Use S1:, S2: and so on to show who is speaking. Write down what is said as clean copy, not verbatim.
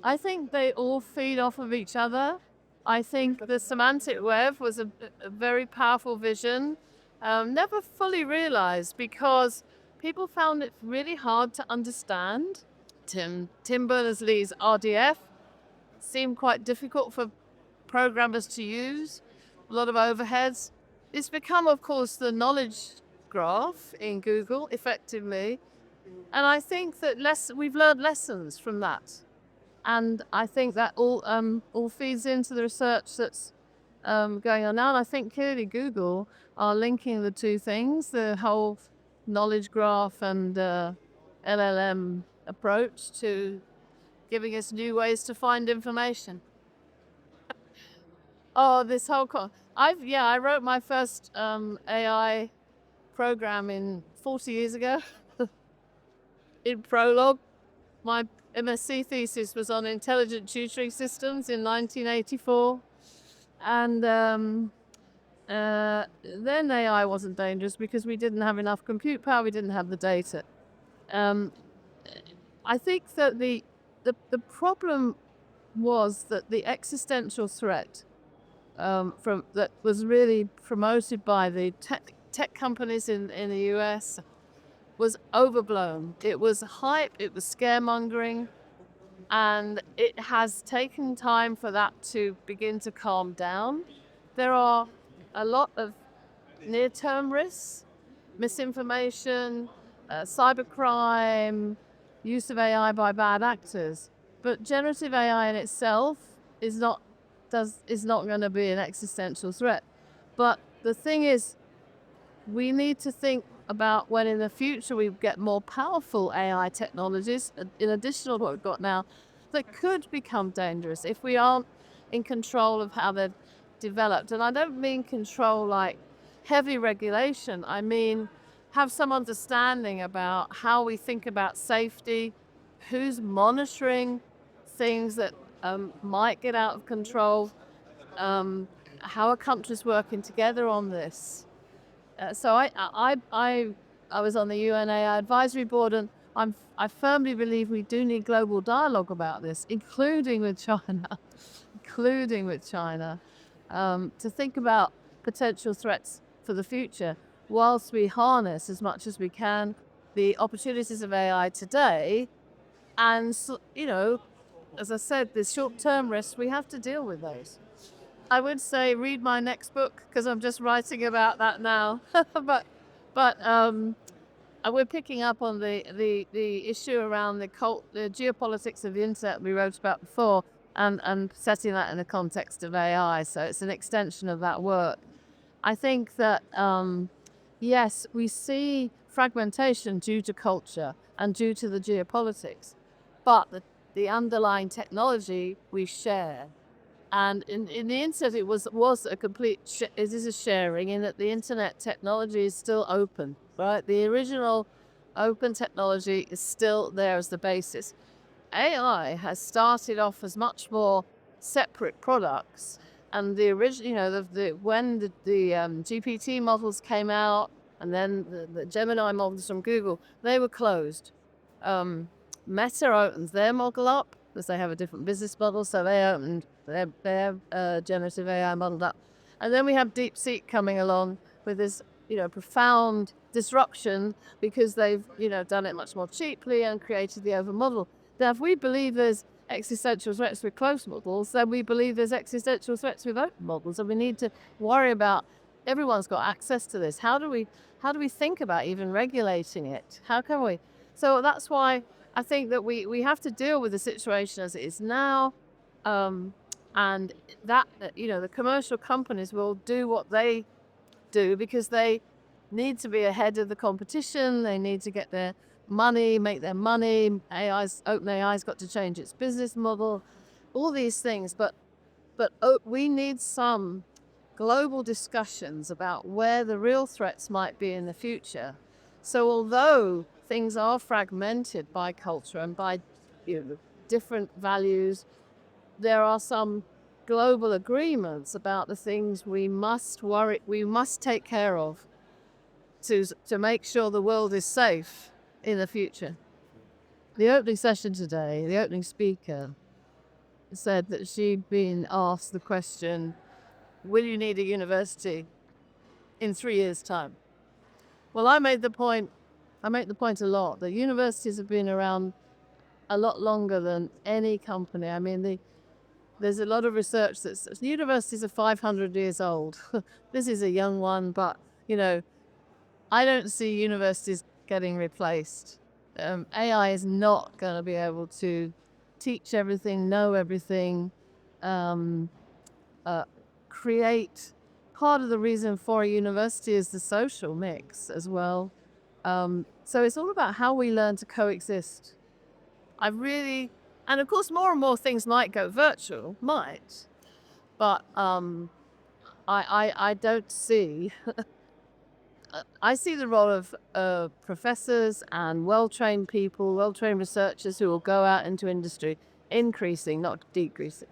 S1: I think they all feed off of each other. I think the semantic web was a very powerful vision, never fully realized because people found it really hard to understand. Tim Berners-Lee's RDF seemed quite difficult for programmers to use, a lot of overheads. It's become, of course, the knowledge graph in Google effectively. And I think that we've learned lessons from that. And I think that all feeds into the research that's going on now. And I think clearly Google are linking the two things, the whole knowledge graph and LLM approach to giving us new ways to find information. Oh, this whole I wrote my first AI program in 40 years ago in Prolog. My MSc thesis was on intelligent tutoring systems in 1984. And then AI wasn't dangerous because we didn't have enough compute power, we didn't have the data. Um, I think that the problem was that the existential threat from that was really promoted by the tech companies in the US was overblown. It was hype, it was scaremongering, and it has taken time for that to begin to calm down. There are a lot of near-term risks, misinformation, cybercrime, use of AI by bad actors. But generative AI in itself is not going to be an existential threat. But the thing is, we need to think about when in the future we get more powerful AI technologies, in addition to what we've got now, that could become dangerous if we aren't in control of how they're developed. And I don't mean control like heavy regulation. I mean have some understanding about how we think about safety, who's monitoring things that might get out of control, how are countries working together on this. I was on the UNAI advisory board, and I firmly believe we do need global dialogue about this, including with China, including with China, to think about potential threats for the future, whilst we harness as much as we can the opportunities of AI today. And as I said, the short-term risks, we have to deal with those. I would say read my next book because I'm just writing about that now. But we're picking up on the issue around the geopolitics of the internet we wrote about before, and setting that in the context of AI. So it's an extension of that work. I think that yes, we see fragmentation due to culture and due to the geopolitics, but the underlying technology we share. And in the internet, it was a complete, it is a sharing in that the internet technology is still open, right? The original open technology is still there as the basis. AI has started off as much more separate products. And the original, when the GPT models came out, and then the Gemini models from Google, they were closed. Meta opens their model up because they have a different business model, so they opened their generative AI model up. And then we have DeepSeek coming along with this, profound disruption because they've, done it much more cheaply and created the over model. Now, if we believe there's existential threats with closed models, then we believe there's existential threats with open models, and we need to worry about everyone's got access to this. How do we think about even regulating it? How can we? So that's why I think that we have to deal with the situation as it is now, and that the commercial companies will do what they do because they need to be ahead of the competition. They need to get their money, make their money. OpenAI's got to change its business model, all these things. But we need some global discussions about where the real threats might be in the future. So although things are fragmented by culture and by different values, there are some global agreements about the things we must take care of to make sure the world is safe in the future. The opening session today, the opening speaker, said that she'd been asked the question, will you need a university in 3 years' time? Well, I make the point a lot that universities have been around a lot longer than any company. I mean, there's a lot of research that says universities are 500 years old. This is a young one, but, you know, I don't see universities getting replaced. AI is not going to be able to teach everything, know everything, um, create. Part of the reason for a university is the social mix as well. So it's all about how we learn to coexist. I really, and of course, more and more things might go virtual, but I don't see. I see the role of professors and well-trained people, well-trained researchers who will go out into industry increasing, not decreasing.